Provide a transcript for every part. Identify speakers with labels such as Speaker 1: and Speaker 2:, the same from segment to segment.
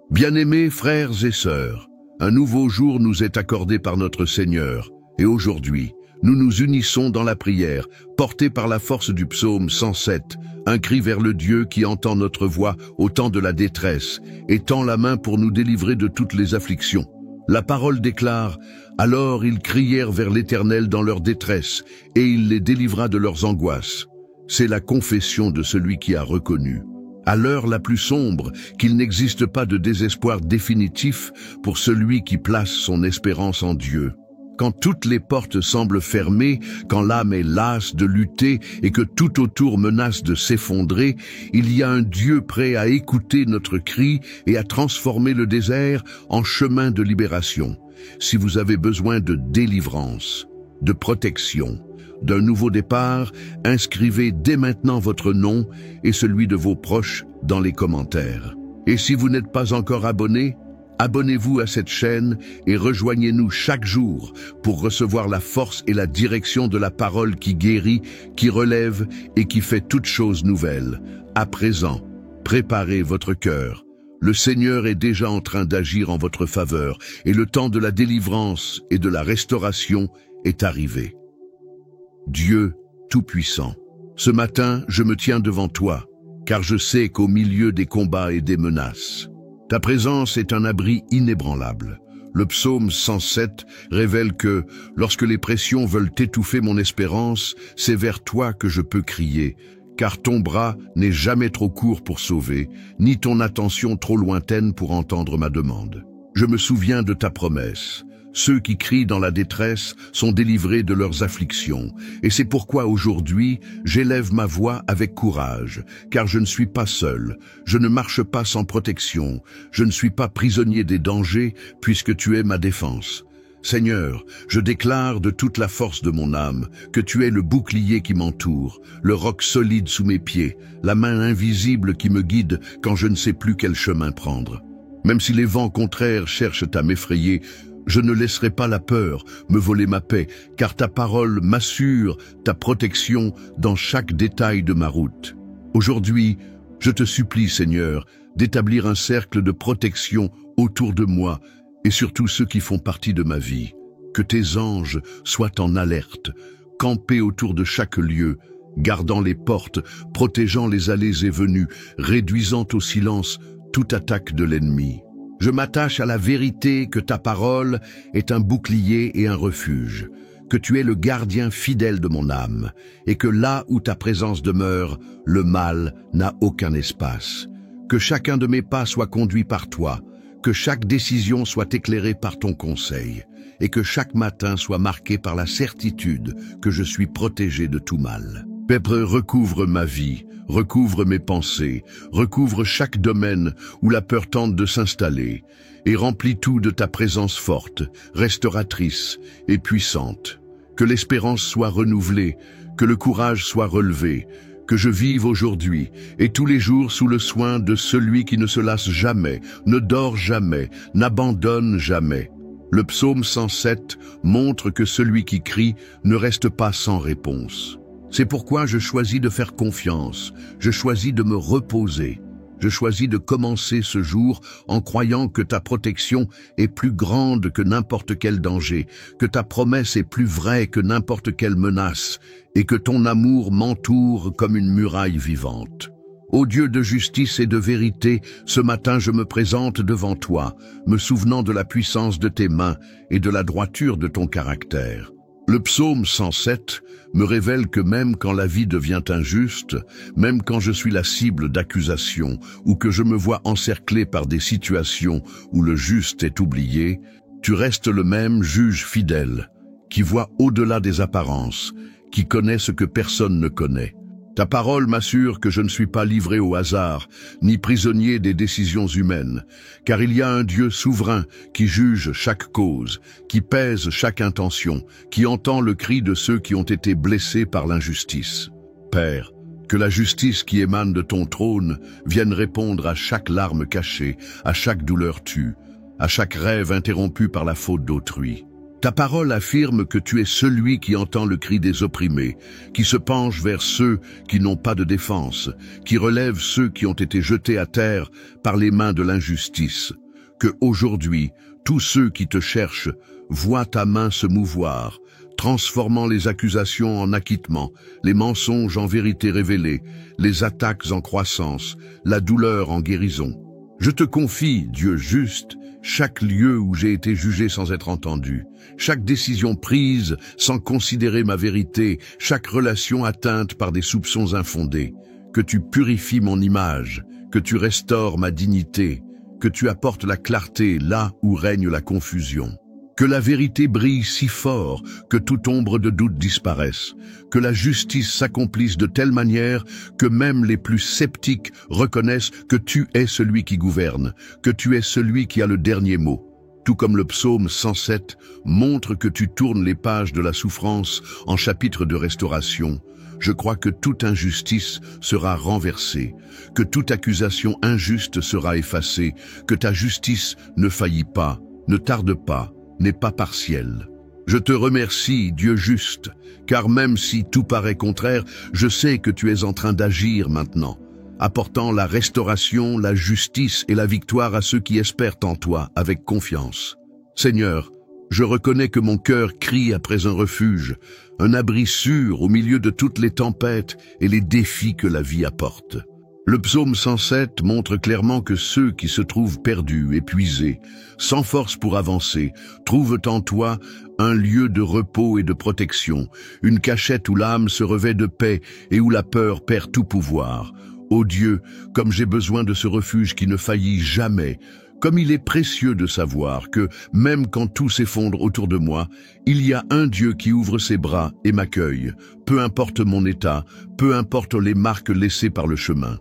Speaker 1: Bien-aimés frères et sœurs, un nouveau jour nous est accordé par notre Seigneur, et aujourd'hui, nous nous unissons dans la prière, portés par la force du psaume 107, un cri vers le Dieu qui entend notre voix au temps de la détresse, et tend la main pour nous délivrer de toutes les afflictions. La parole déclare « Alors ils crièrent vers l'Éternel dans leur détresse, et il les délivra de leurs angoisses. » C'est la confession de celui qui a reconnu, à l'heure la plus sombre, qu'il n'existe pas de désespoir définitif pour celui qui place son espérance en Dieu. Quand toutes les portes semblent fermées, quand l'âme est lasse de lutter et que tout autour menace de s'effondrer, il y a un Dieu prêt à écouter notre cri et à transformer le désert en chemin de libération. Si vous avez besoin de délivrance, de protection, d'un nouveau départ, inscrivez dès maintenant votre nom et celui de vos proches dans les commentaires. Et si vous n'êtes pas encore abonné, abonnez-vous à cette chaîne et rejoignez-nous chaque jour pour recevoir la force et la direction de la parole qui guérit, qui relève et qui fait toutes choses nouvelles. À présent, préparez votre cœur. Le Seigneur est déjà en train d'agir en votre faveur et le temps de la délivrance et de la restauration est arrivé. Dieu Tout-Puissant, ce matin, je me tiens devant toi, car je sais qu'au milieu des combats et des menaces, ta présence est un abri inébranlable. Le psaume 107 révèle que, lorsque les pressions veulent étouffer mon espérance, c'est vers toi que je peux crier, car ton bras n'est jamais trop court pour sauver, ni ton attention trop lointaine pour entendre ma demande. Je me souviens de ta promesse. Ceux qui crient dans la détresse sont délivrés de leurs afflictions. Et c'est pourquoi aujourd'hui, j'élève ma voix avec courage, car je ne suis pas seul, je ne marche pas sans protection, je ne suis pas prisonnier des dangers, puisque tu es ma défense. Seigneur, je déclare de toute la force de mon âme que tu es le bouclier qui m'entoure, le roc solide sous mes pieds, la main invisible qui me guide quand je ne sais plus quel chemin prendre. Même si les vents contraires cherchent à m'effrayer, je ne laisserai pas la peur me voler ma paix, car ta parole m'assure ta protection dans chaque détail de ma route. Aujourd'hui, je te supplie, Seigneur, d'établir un cercle de protection autour de moi et surtout ceux qui font partie de ma vie. Que tes anges soient en alerte, campés autour de chaque lieu, gardant les portes, protégeant les allées et venues, réduisant au silence toute attaque de l'ennemi. Je m'attache à la vérité que ta parole est un bouclier et un refuge, que tu es le gardien fidèle de mon âme, et que là où ta présence demeure, le mal n'a aucun espace. Que chacun de mes pas soit conduit par toi, que chaque décision soit éclairée par ton conseil, et que chaque matin soit marqué par la certitude que je suis protégé de tout mal. Père, recouvre ma vie, recouvre mes pensées, recouvre chaque domaine où la peur tente de s'installer, et remplis tout de ta présence forte, restauratrice et puissante. Que l'espérance soit renouvelée, que le courage soit relevé, que je vive aujourd'hui et tous les jours sous le soin de celui qui ne se lasse jamais, ne dort jamais, n'abandonne jamais. Le psaume 107 montre que celui qui crie ne reste pas sans réponse. C'est pourquoi je choisis de faire confiance, je choisis de me reposer, je choisis de commencer ce jour en croyant que ta protection est plus grande que n'importe quel danger, que ta promesse est plus vraie que n'importe quelle menace, et que ton amour m'entoure comme une muraille vivante. Ô Dieu de justice et de vérité, ce matin je me présente devant toi, me souvenant de la puissance de tes mains et de la droiture de ton caractère. Le psaume 107 me révèle que même quand la vie devient injuste, même quand je suis la cible d'accusations ou que je me vois encerclé par des situations où le juste est oublié, tu restes le même juge fidèle, qui voit au-delà des apparences, qui connaît ce que personne ne connaît. Ta parole m'assure que je ne suis pas livré au hasard, ni prisonnier des décisions humaines, car il y a un Dieu souverain qui juge chaque cause, qui pèse chaque intention, qui entend le cri de ceux qui ont été blessés par l'injustice. Père, que la justice qui émane de ton trône vienne répondre à chaque larme cachée, à chaque douleur tue, à chaque rêve interrompu par la faute d'autrui. Ta parole affirme que tu es celui qui entend le cri des opprimés, qui se penche vers ceux qui n'ont pas de défense, qui relève ceux qui ont été jetés à terre par les mains de l'injustice. Que aujourd'hui, tous ceux qui te cherchent voient ta main se mouvoir, transformant les accusations en acquittement, les mensonges en vérité révélée, les attaques en croissance, la douleur en guérison. Je te confie, Dieu juste, chaque lieu où j'ai été jugé sans être entendu, chaque décision prise sans considérer ma vérité, chaque relation atteinte par des soupçons infondés. Que tu purifies mon image, que tu restaures ma dignité, que tu apportes la clarté là où règne la confusion. Que la vérité brille si fort que toute ombre de doute disparaisse, que la justice s'accomplisse de telle manière que même les plus sceptiques reconnaissent que tu es celui qui gouverne, que tu es celui qui a le dernier mot. Tout comme le psaume 107 montre que tu tournes les pages de la souffrance en chapitre de restauration, je crois que toute injustice sera renversée, que toute accusation injuste sera effacée, que ta justice ne faillit pas, ne tarde pas, n'est pas partiel. Je te remercie, Dieu juste, car même si tout paraît contraire, je sais que tu es en train d'agir maintenant, apportant la restauration, la justice et la victoire à ceux qui espèrent en toi avec confiance. Seigneur, je reconnais que mon cœur crie après un refuge, un abri sûr au milieu de toutes les tempêtes et les défis que la vie apporte. Le psaume 107 montre clairement que ceux qui se trouvent perdus, épuisés, sans force pour avancer, trouvent en toi un lieu de repos et de protection, une cachette où l'âme se revêt de paix et où la peur perd tout pouvoir. Ô Dieu, comme j'ai besoin de ce refuge qui ne faillit jamais, comme il est précieux de savoir que, même quand tout s'effondre autour de moi, il y a un Dieu qui ouvre ses bras et m'accueille, peu importe mon état, peu importe les marques laissées par le chemin.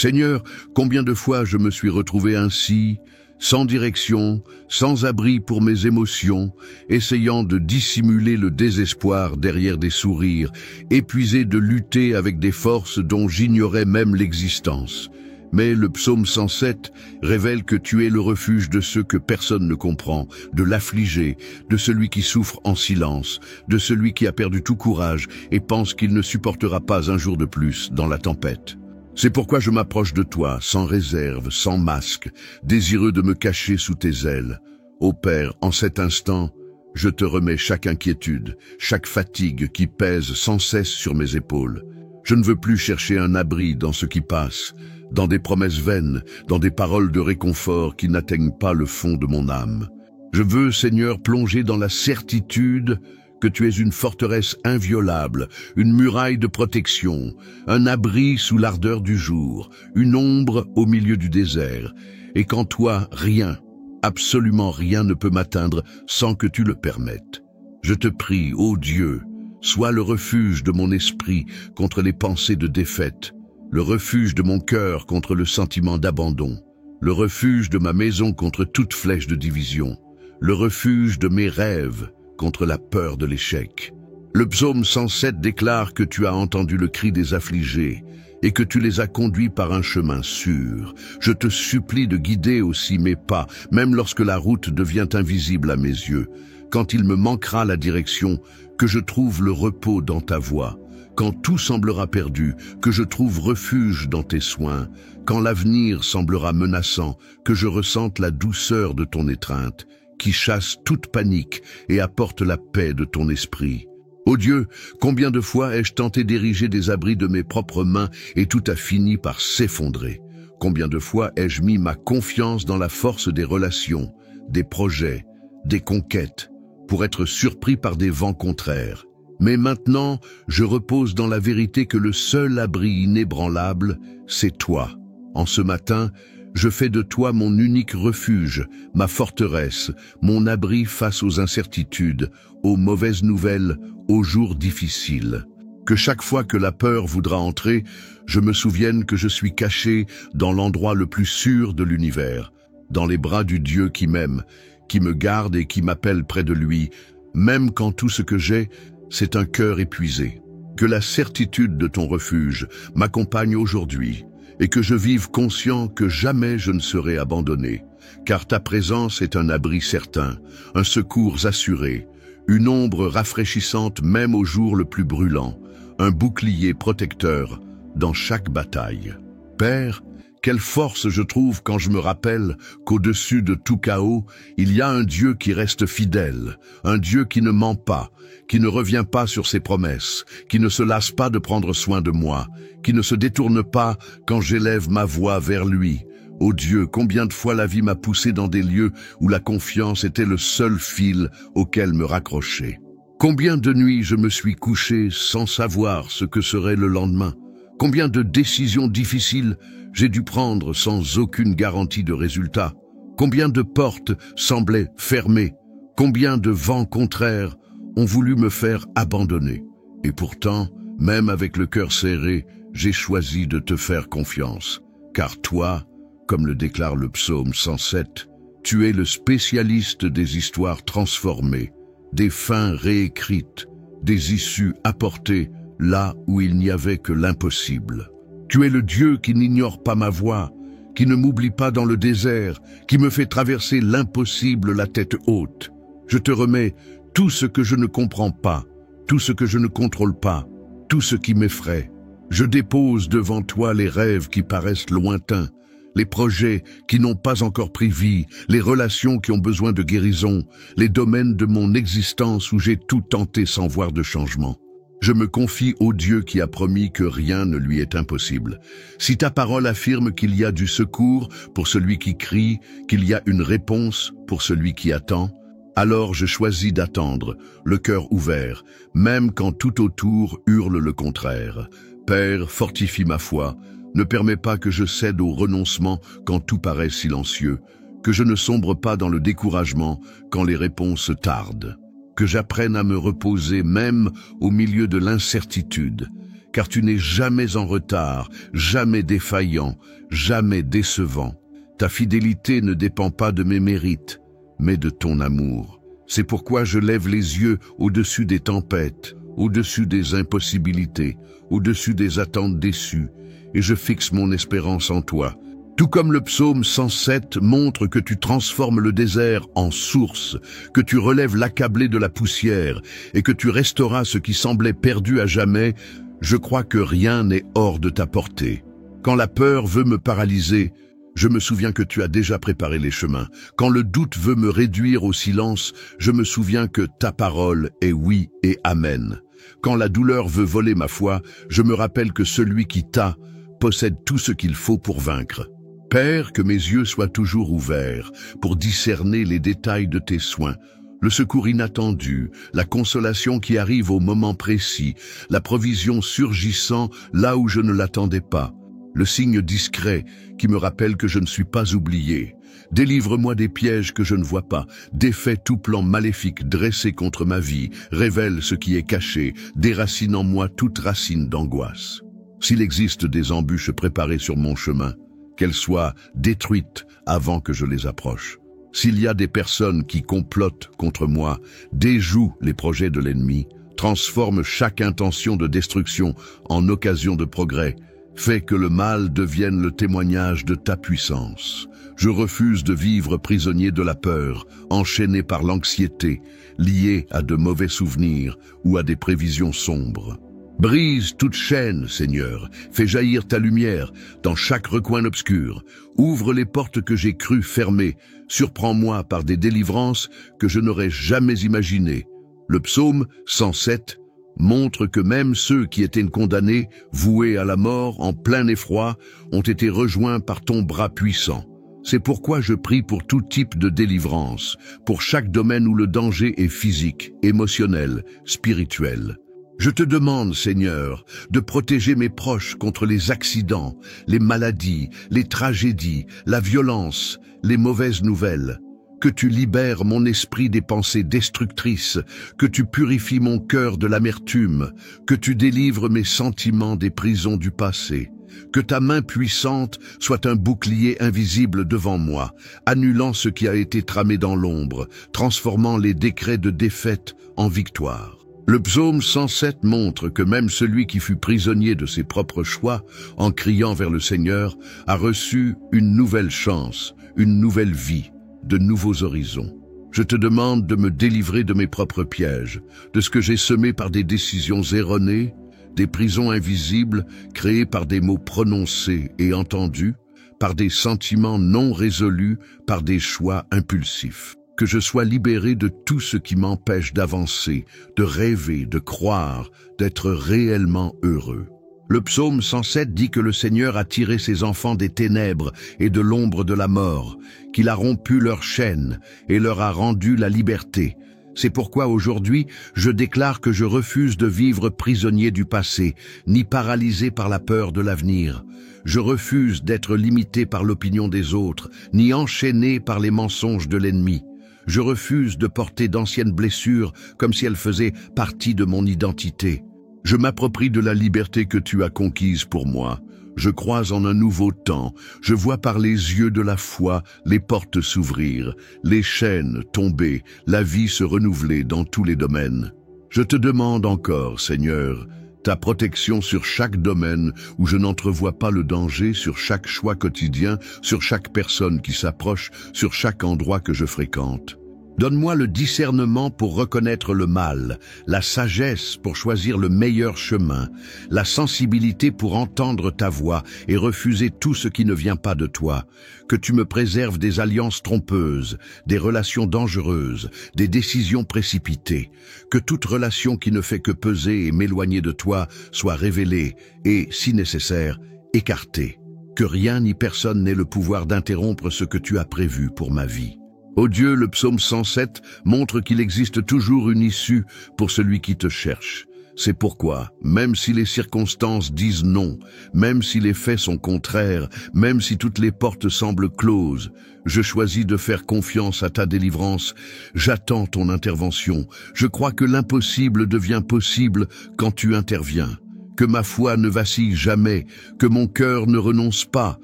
Speaker 1: Seigneur, combien de fois je me suis retrouvé ainsi, sans direction, sans abri pour mes émotions, essayant de dissimuler le désespoir derrière des sourires, épuisé de lutter avec des forces dont j'ignorais même l'existence. Mais le psaume 107 révèle que tu es le refuge de ceux que personne ne comprend, de l'affligé, de celui qui souffre en silence, de celui qui a perdu tout courage et pense qu'il ne supportera pas un jour de plus dans la tempête. C'est pourquoi je m'approche de toi, sans réserve, sans masque, désireux de me cacher sous tes ailes. Ô Père, en cet instant, je te remets chaque inquiétude, chaque fatigue qui pèse sans cesse sur mes épaules. Je ne veux plus chercher un abri dans ce qui passe, dans des promesses vaines, dans des paroles de réconfort qui n'atteignent pas le fond de mon âme. Je veux, Seigneur, plonger dans la certitude que tu es une forteresse inviolable, une muraille de protection, un abri sous l'ardeur du jour, une ombre au milieu du désert, et qu'en toi, rien, absolument rien ne peut m'atteindre sans que tu le permettes. Je te prie, ô Dieu, sois le refuge de mon esprit contre les pensées de défaite, le refuge de mon cœur contre le sentiment d'abandon, le refuge de ma maison contre toute flèche de division, le refuge de mes rêves contre la peur de l'échec. Le psaume 107 déclare que tu as entendu le cri des affligés et que tu les as conduits par un chemin sûr. Je te supplie de guider aussi mes pas, même lorsque la route devient invisible à mes yeux. Quand il me manquera la direction, que je trouve le repos dans ta voix. Quand tout semblera perdu, que je trouve refuge dans tes soins. Quand l'avenir semblera menaçant, que je ressente la douceur de ton étreinte, qui chasse toute panique et apporte la paix de ton esprit. Ô Dieu, combien de fois ai-je tenté d'ériger des abris de mes propres mains et tout a fini par s'effondrer. Combien de fois ai-je mis ma confiance dans la force des relations, des projets, des conquêtes, pour être surpris par des vents contraires. Mais maintenant, je repose dans la vérité que le seul abri inébranlable, c'est toi. En ce matin, je fais de toi mon unique refuge, ma forteresse, mon abri face aux incertitudes, aux mauvaises nouvelles, aux jours difficiles. Que chaque fois que la peur voudra entrer, je me souvienne que je suis caché dans l'endroit le plus sûr de l'univers, dans les bras du Dieu qui m'aime, qui me garde et qui m'appelle près de lui, même quand tout ce que j'ai, c'est un cœur épuisé. Que la certitude de ton refuge m'accompagne aujourd'hui, et que je vive conscient que jamais je ne serai abandonné, car ta présence est un abri certain, un secours assuré, une ombre rafraîchissante même au jour le plus brûlant, un bouclier protecteur dans chaque bataille. Père, quelle force je trouve quand je me rappelle qu'au-dessus de tout chaos, il y a un Dieu qui reste fidèle, un Dieu qui ne ment pas, qui ne revient pas sur ses promesses, qui ne se lasse pas de prendre soin de moi, qui ne se détourne pas quand j'élève ma voix vers lui. Ô Dieu, combien de fois la vie m'a poussé dans des lieux où la confiance était le seul fil auquel me raccrocher. Combien de nuits je me suis couché sans savoir ce que serait le lendemain. Combien de décisions difficiles j'ai dû prendre sans aucune garantie de résultat. Combien de portes semblaient fermées. Combien de vents contraires ont voulu me faire abandonner. Et pourtant, même avec le cœur serré, j'ai choisi de te faire confiance. Car toi, comme le déclare le psaume 107, tu es le spécialiste des histoires transformées, des fins réécrites, des issues apportées là où il n'y avait que l'impossible. Tu es le Dieu qui n'ignore pas ma voix, qui ne m'oublie pas dans le désert, qui me fait traverser l'impossible la tête haute. Je te remets tout ce que je ne comprends pas, tout ce que je ne contrôle pas, tout ce qui m'effraie. Je dépose devant toi les rêves qui paraissent lointains, les projets qui n'ont pas encore pris vie, les relations qui ont besoin de guérison, les domaines de mon existence où j'ai tout tenté sans voir de changement. Je me confie au Dieu qui a promis que rien ne lui est impossible. Si ta parole affirme qu'il y a du secours pour celui qui crie, qu'il y a une réponse pour celui qui attend, alors je choisis d'attendre, le cœur ouvert, même quand tout autour hurle le contraire. Père, fortifie ma foi, ne permets pas que je cède au renoncement quand tout paraît silencieux, que je ne sombre pas dans le découragement quand les réponses tardent. Que j'apprenne à me reposer même au milieu de l'incertitude, car tu n'es jamais en retard, jamais défaillant, jamais décevant. Ta fidélité ne dépend pas de mes mérites, mais de ton amour. C'est pourquoi je lève les yeux au-dessus des tempêtes, au-dessus des impossibilités, au-dessus des attentes déçues, et je fixe mon espérance en toi. Tout comme le psaume 107 montre que tu transformes le désert en source, que tu relèves l'accablé de la poussière et que tu restauras ce qui semblait perdu à jamais, je crois que rien n'est hors de ta portée. Quand la peur veut me paralyser, je me souviens que tu as déjà préparé les chemins. Quand le doute veut me réduire au silence, je me souviens que ta parole est oui et amen. Quand la douleur veut voler ma foi, je me rappelle que celui qui t'a possède tout ce qu'il faut pour vaincre. Père, que mes yeux soient toujours ouverts pour discerner les détails de tes soins, le secours inattendu, la consolation qui arrive au moment précis, la provision surgissant là où je ne l'attendais pas, le signe discret qui me rappelle que je ne suis pas oublié. Délivre-moi des pièges que je ne vois pas, défais tout plan maléfique dressé contre ma vie, révèle ce qui est caché, déracine en moi toute racine d'angoisse. S'il existe des embûches préparées sur mon chemin, qu'elles soient détruites avant que je les approche. S'il y a des personnes qui complotent contre moi, déjouent les projets de l'ennemi, transforment chaque intention de destruction en occasion de progrès, fait que le mal devienne le témoignage de ta puissance. Je refuse de vivre prisonnier de la peur, enchaîné par l'anxiété, lié à de mauvais souvenirs ou à des prévisions sombres. Brise toute chaîne, Seigneur, fais jaillir ta lumière dans chaque recoin obscur. Ouvre les portes que j'ai crues fermées, surprends-moi par des délivrances que je n'aurais jamais imaginées. Le psaume 107 montre que même ceux qui étaient condamnés, voués à la mort en plein effroi, ont été rejoints par ton bras puissant. C'est pourquoi je prie pour tout type de délivrance, pour chaque domaine où le danger est physique, émotionnel, spirituel. Je te demande, Seigneur, de protéger mes proches contre les accidents, les maladies, les tragédies, la violence, les mauvaises nouvelles. Que tu libères mon esprit des pensées destructrices, que tu purifies mon cœur de l'amertume, que tu délivres mes sentiments des prisons du passé. Que ta main puissante soit un bouclier invisible devant moi, annulant ce qui a été tramé dans l'ombre, transformant les décrets de défaite en victoire. Le psaume 107 montre que même celui qui fut prisonnier de ses propres choix, en criant vers le Seigneur, a reçu une nouvelle chance, une nouvelle vie, de nouveaux horizons. Je te demande de me délivrer de mes propres pièges, de ce que j'ai semé par des décisions erronées, des prisons invisibles créées par des mots prononcés et entendus, par des sentiments non résolus, par des choix impulsifs. Que je sois libéré de tout ce qui m'empêche d'avancer, de rêver, de croire, d'être réellement heureux. Le psaume 107 dit que le Seigneur a tiré ses enfants des ténèbres et de l'ombre de la mort, qu'il a rompu leurs chaînes et leur a rendu la liberté. C'est pourquoi aujourd'hui, je déclare que je refuse de vivre prisonnier du passé, ni paralysé par la peur de l'avenir. Je refuse d'être limité par l'opinion des autres, ni enchaîné par les mensonges de l'ennemi. Je refuse de porter d'anciennes blessures comme si elles faisaient partie de mon identité. Je m'approprie de la liberté que tu as conquise pour moi. Je crois en un nouveau temps. Je vois par les yeux de la foi les portes s'ouvrir, les chaînes tomber, la vie se renouveler dans tous les domaines. Je te demande encore, Seigneur, ta protection sur chaque domaine où je n'entrevois pas le danger, sur chaque choix quotidien, sur chaque personne qui s'approche, sur chaque endroit que je fréquente. Donne-moi le discernement pour reconnaître le mal, la sagesse pour choisir le meilleur chemin, la sensibilité pour entendre ta voix et refuser tout ce qui ne vient pas de toi. Que tu me préserves des alliances trompeuses, des relations dangereuses, des décisions précipitées. Que toute relation qui ne fait que peser et m'éloigner de toi soit révélée et, si nécessaire, écartée. Que rien ni personne n'ait le pouvoir d'interrompre ce que tu as prévu pour ma vie. Ô Dieu, le psaume 107 montre qu'il existe toujours une issue pour celui qui te cherche. C'est pourquoi, même si les circonstances disent non, même si les faits sont contraires, même si toutes les portes semblent closes, je choisis de faire confiance à ta délivrance. J'attends ton intervention. Je crois que l'impossible devient possible quand tu interviens. Que ma foi ne vacille jamais, que mon cœur ne renonce pas,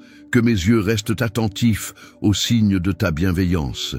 Speaker 1: que mes yeux restent attentifs aux signes de ta bienveillance.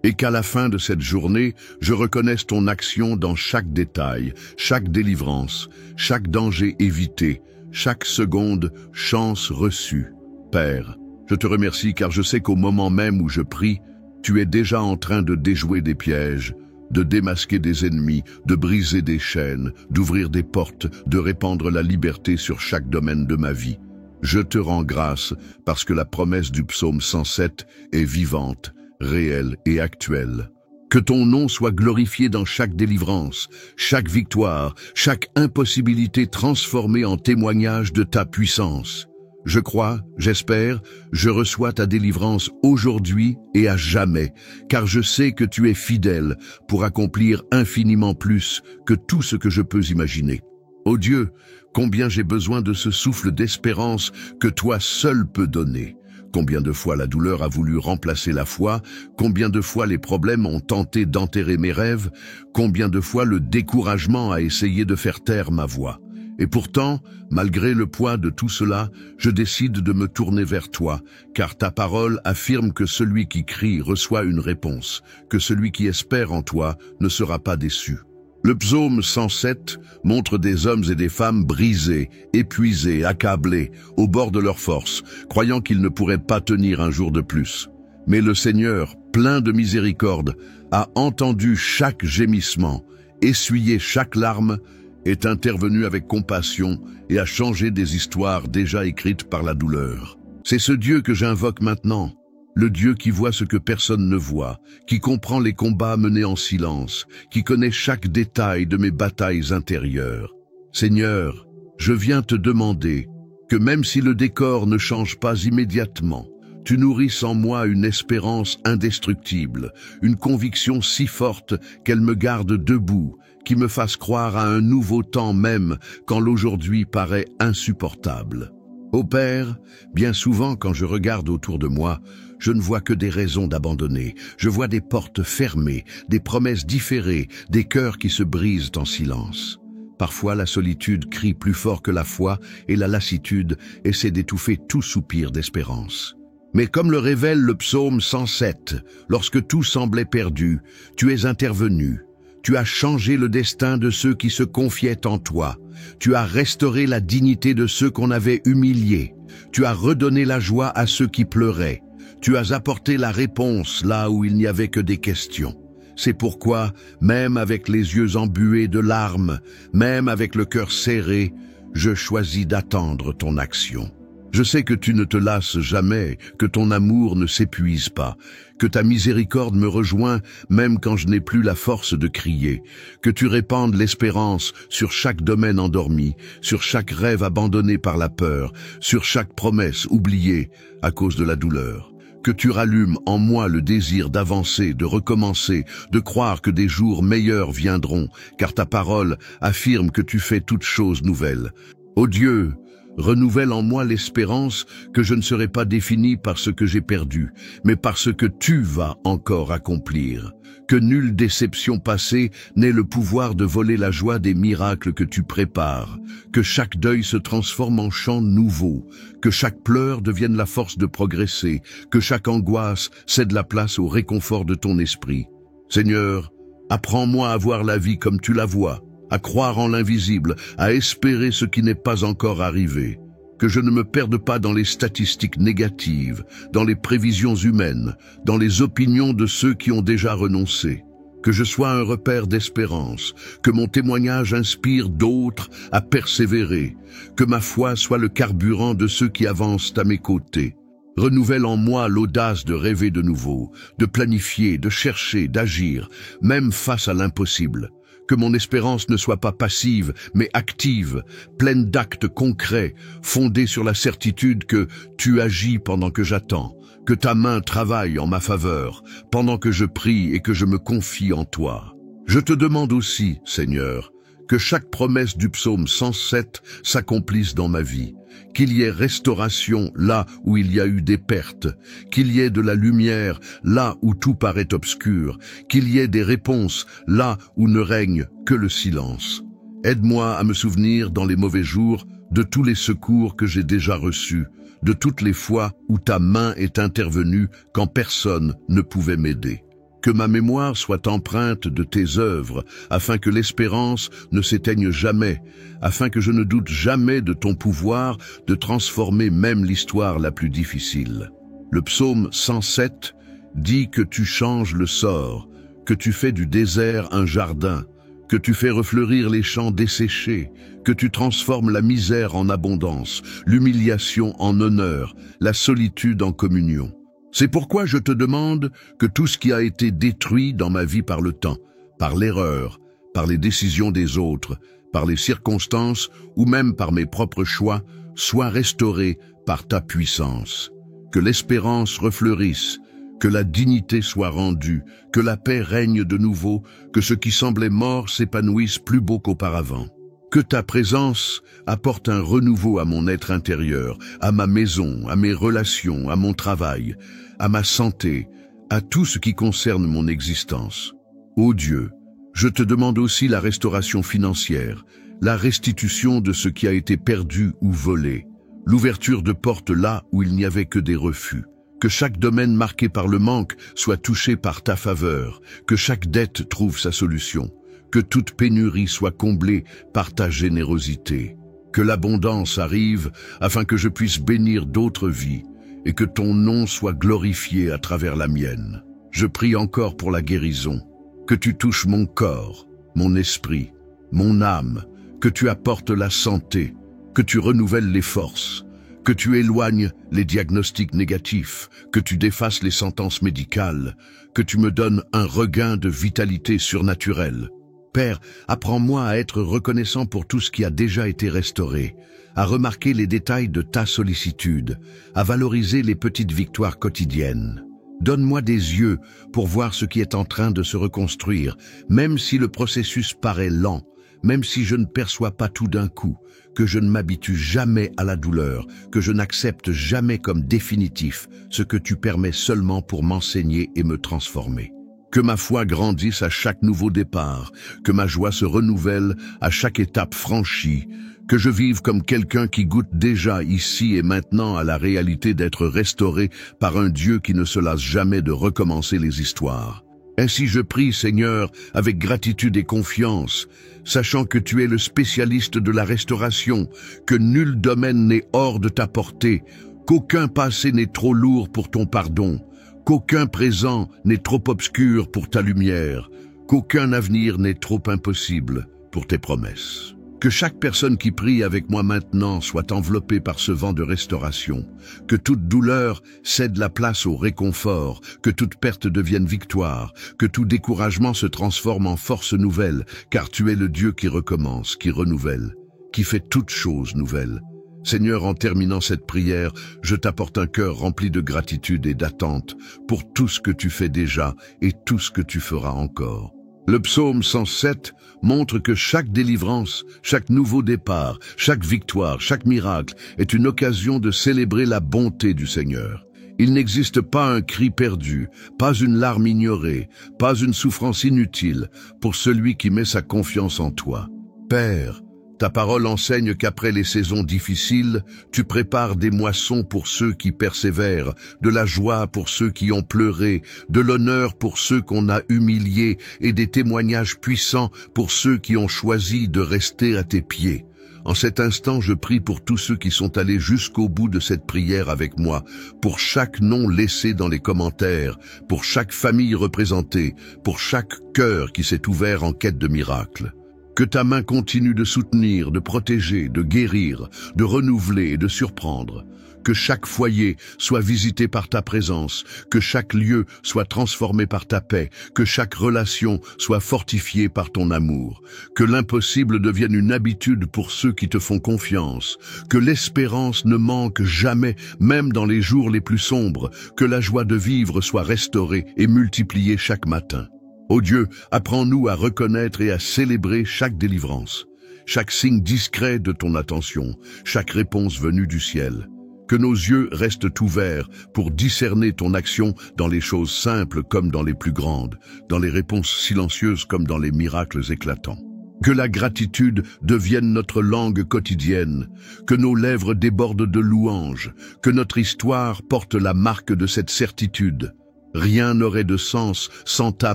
Speaker 1: Et qu'à la fin de cette journée, je reconnaisse ton action dans chaque détail, chaque délivrance, chaque danger évité, chaque seconde chance reçue. Père, je te remercie car je sais qu'au moment même où je prie, tu es déjà en train de déjouer des pièges, de démasquer des ennemis, de briser des chaînes, d'ouvrir des portes, de répandre la liberté sur chaque domaine de ma vie. Je te rends grâce parce que la promesse du psaume 107 est vivante, réelle et actuelle. Que ton nom soit glorifié dans chaque délivrance, chaque victoire, chaque impossibilité transformée en témoignage de ta puissance. Je crois, j'espère, je reçois ta délivrance aujourd'hui et à jamais, car je sais que tu es fidèle pour accomplir infiniment plus que tout ce que je peux imaginer. Ô Dieu, combien j'ai besoin de ce souffle d'espérance que toi seul peux donner. Combien de fois la douleur a voulu remplacer la foi, combien de fois les problèmes ont tenté d'enterrer mes rêves, combien de fois le découragement a essayé de faire taire ma voix. Et pourtant, malgré le poids de tout cela, je décide de me tourner vers toi, car ta parole affirme que celui qui crie reçoit une réponse, que celui qui espère en toi ne sera pas déçu. Le psaume 107 montre des hommes et des femmes brisés, épuisés, accablés, au bord de leur force, croyant qu'ils ne pourraient pas tenir un jour de plus. Mais le Seigneur, plein de miséricorde, a entendu chaque gémissement, essuyé chaque larme, est intervenu avec compassion et a changé des histoires déjà écrites par la douleur. C'est ce Dieu que j'invoque maintenant, le Dieu qui voit ce que personne ne voit, qui comprend les combats menés en silence, qui connaît chaque détail de mes batailles intérieures. Seigneur, je viens te demander que même si le décor ne change pas immédiatement, tu nourrisses en moi une espérance indestructible, une conviction si forte qu'elle me garde debout, qui me fasse croire à un nouveau temps même quand l'aujourd'hui paraît insupportable. Ô Père, bien souvent quand je regarde autour de moi, je ne vois que des raisons d'abandonner. Je vois des portes fermées, des promesses différées, des cœurs qui se brisent en silence. Parfois la solitude crie plus fort que la foi et la lassitude essaie d'étouffer tout soupir d'espérance. Mais comme le révèle le psaume 107, lorsque tout semblait perdu, tu es intervenu. Tu as changé le destin de ceux qui se confiaient en toi. Tu as restauré la dignité de ceux qu'on avait humiliés. Tu as redonné la joie à ceux qui pleuraient. Tu as apporté la réponse là où il n'y avait que des questions. C'est pourquoi, même avec les yeux embués de larmes, même avec le cœur serré, je choisis d'attendre ton action. Je sais que tu ne te lasses jamais, que ton amour ne s'épuise pas, que ta miséricorde me rejoint même quand je n'ai plus la force de crier, que tu répandes l'espérance sur chaque domaine endormi, sur chaque rêve abandonné par la peur, sur chaque promesse oubliée à cause de la douleur. Que tu rallumes en moi le désir d'avancer, de recommencer, de croire que des jours meilleurs viendront, car ta parole affirme que tu fais toutes choses nouvelles. Ô Dieu, renouvelle en moi l'espérance que je ne serai pas défini par ce que j'ai perdu, mais par ce que tu vas encore accomplir. Que nulle déception passée n'ait le pouvoir de voler la joie des miracles que tu prépares. Que chaque deuil se transforme en chant nouveau. Que chaque pleur devienne la force de progresser. Que chaque angoisse cède la place au réconfort de ton esprit. Seigneur, apprends-moi à voir la vie comme tu la vois, à croire en l'invisible, à espérer ce qui n'est pas encore arrivé. Que je ne me perde pas dans les statistiques négatives, dans les prévisions humaines, dans les opinions de ceux qui ont déjà renoncé. Que je sois un repère d'espérance, que mon témoignage inspire d'autres à persévérer, que ma foi soit le carburant de ceux qui avancent à mes côtés. Renouvelle en moi l'audace de rêver de nouveau, de planifier, de chercher, d'agir, même face à l'impossible. Que mon espérance ne soit pas passive, mais active, pleine d'actes concrets, fondée sur la certitude que tu agis pendant que j'attends, que ta main travaille en ma faveur, pendant que je prie et que je me confie en toi. Je te demande aussi, Seigneur, que chaque promesse du psaume 107 s'accomplisse dans ma vie, qu'il y ait restauration là où il y a eu des pertes, qu'il y ait de la lumière là où tout paraît obscur, qu'il y ait des réponses là où ne règne que le silence. Aide-moi à me souvenir dans les mauvais jours de tous les secours que j'ai déjà reçus, de toutes les fois où ta main est intervenue quand personne ne pouvait m'aider. Que ma mémoire soit empreinte de tes œuvres, afin que l'espérance ne s'éteigne jamais, afin que je ne doute jamais de ton pouvoir de transformer même l'histoire la plus difficile. Le psaume 107 dit que tu changes le sort, que tu fais du désert un jardin, que tu fais refleurir les champs desséchés, que tu transformes la misère en abondance, l'humiliation en honneur, la solitude en communion. C'est pourquoi je te demande que tout ce qui a été détruit dans ma vie par le temps, par l'erreur, par les décisions des autres, par les circonstances ou même par mes propres choix, soit restauré par ta puissance. Que l'espérance refleurisse, que la dignité soit rendue, que la paix règne de nouveau, que ce qui semblait mort s'épanouisse plus beau qu'auparavant. Que ta présence apporte un renouveau à mon être intérieur, à ma maison, à mes relations, à mon travail, à ma santé, à tout ce qui concerne mon existence. Ô Dieu, je te demande aussi la restauration financière, la restitution de ce qui a été perdu ou volé, l'ouverture de portes là où il n'y avait que des refus. Que chaque domaine marqué par le manque soit touché par ta faveur, que chaque dette trouve sa solution. Que toute pénurie soit comblée par ta générosité. Que l'abondance arrive afin que je puisse bénir d'autres vies et que ton nom soit glorifié à travers la mienne. Je prie encore pour la guérison. Que tu touches mon corps, mon esprit, mon âme, que tu apportes la santé, que tu renouvelles les forces, que tu éloignes les diagnostics négatifs, que tu défasses les sentences médicales, que tu me donnes un regain de vitalité surnaturelle. Père, apprends-moi à être reconnaissant pour tout ce qui a déjà été restauré, à remarquer les détails de ta sollicitude, à valoriser les petites victoires quotidiennes. Donne-moi des yeux pour voir ce qui est en train de se reconstruire, même si le processus paraît lent, même si je ne perçois pas tout d'un coup, que je ne m'habitue jamais à la douleur, que je n'accepte jamais comme définitif ce que tu permets seulement pour m'enseigner et me transformer. Que ma foi grandisse à chaque nouveau départ, que ma joie se renouvelle à chaque étape franchie, que je vive comme quelqu'un qui goûte déjà ici et maintenant à la réalité d'être restauré par un Dieu qui ne se lasse jamais de recommencer les histoires. Ainsi je prie, Seigneur, avec gratitude et confiance, sachant que tu es le spécialiste de la restauration, que nul domaine n'est hors de ta portée, qu'aucun passé n'est trop lourd pour ton pardon, qu'aucun présent n'est trop obscur pour ta lumière, qu'aucun avenir n'est trop impossible pour tes promesses. Que chaque personne qui prie avec moi maintenant soit enveloppée par ce vent de restauration, que toute douleur cède la place au réconfort, que toute perte devienne victoire, que tout découragement se transforme en force nouvelle, car tu es le Dieu qui recommence, qui renouvelle, qui fait toutes choses nouvelles. Seigneur, en terminant cette prière, je t'apporte un cœur rempli de gratitude et d'attente pour tout ce que tu fais déjà et tout ce que tu feras encore. Le psaume 107 montre que chaque délivrance, chaque nouveau départ, chaque victoire, chaque miracle est une occasion de célébrer la bonté du Seigneur. Il n'existe pas un cri perdu, pas une larme ignorée, pas une souffrance inutile pour celui qui met sa confiance en toi. Père, ta parole enseigne qu'après les saisons difficiles, tu prépares des moissons pour ceux qui persévèrent, de la joie pour ceux qui ont pleuré, de l'honneur pour ceux qu'on a humiliés et des témoignages puissants pour ceux qui ont choisi de rester à tes pieds. En cet instant, je prie pour tous ceux qui sont allés jusqu'au bout de cette prière avec moi, pour chaque nom laissé dans les commentaires, pour chaque famille représentée, pour chaque cœur qui s'est ouvert en quête de miracles. Que ta main continue de soutenir, de protéger, de guérir, de renouveler et de surprendre. Que chaque foyer soit visité par ta présence, que chaque lieu soit transformé par ta paix, que chaque relation soit fortifiée par ton amour. Que l'impossible devienne une habitude pour ceux qui te font confiance. Que l'espérance ne manque jamais, même dans les jours les plus sombres. Que la joie de vivre soit restaurée et multipliée chaque matin. Ô Dieu, apprends-nous à reconnaître et à célébrer chaque délivrance, chaque signe discret de ton attention, chaque réponse venue du ciel. Que nos yeux restent ouverts pour discerner ton action dans les choses simples comme dans les plus grandes, dans les réponses silencieuses comme dans les miracles éclatants. Que la gratitude devienne notre langue quotidienne, que nos lèvres débordent de louanges, que notre histoire porte la marque de cette certitude. Rien n'aurait de sens sans ta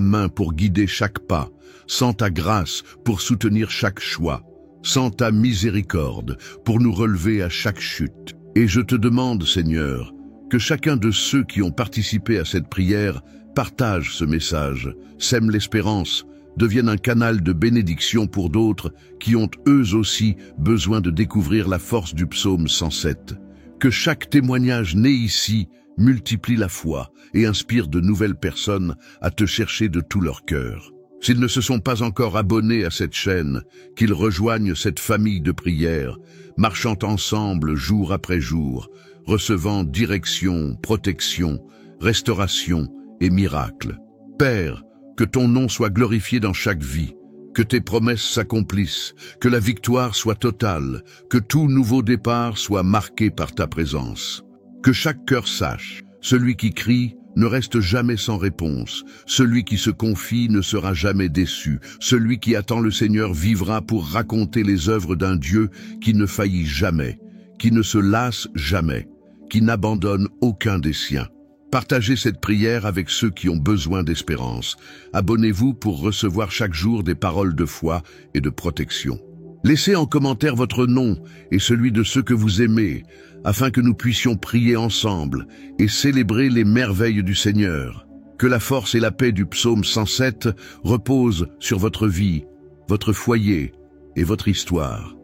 Speaker 1: main pour guider chaque pas, sans ta grâce pour soutenir chaque choix, sans ta miséricorde pour nous relever à chaque chute. Et je te demande, Seigneur, que chacun de ceux qui ont participé à cette prière partage ce message, sème l'espérance, devienne un canal de bénédiction pour d'autres qui ont eux aussi besoin de découvrir la force du psaume 107. Que chaque témoignage né ici multiplie la foi et inspire de nouvelles personnes à te chercher de tout leur cœur. S'ils ne se sont pas encore abonnés à cette chaîne, qu'ils rejoignent cette famille de prières, marchant ensemble jour après jour, recevant direction, protection, restauration et miracle. Père, que ton nom soit glorifié dans chaque vie, que tes promesses s'accomplissent, que la victoire soit totale, que tout nouveau départ soit marqué par ta présence. Que chaque cœur sache, celui qui crie ne reste jamais sans réponse, celui qui se confie ne sera jamais déçu, celui qui attend le Seigneur vivra pour raconter les œuvres d'un Dieu qui ne faillit jamais, qui ne se lasse jamais, qui n'abandonne aucun des siens. Partagez cette prière avec ceux qui ont besoin d'espérance. Abonnez-vous pour recevoir chaque jour des paroles de foi et de protection. Laissez en commentaire votre nom et celui de ceux que vous aimez, afin que nous puissions prier ensemble et célébrer les merveilles du Seigneur. Que la force et la paix du psaume 107 reposent sur votre vie, votre foyer et votre histoire.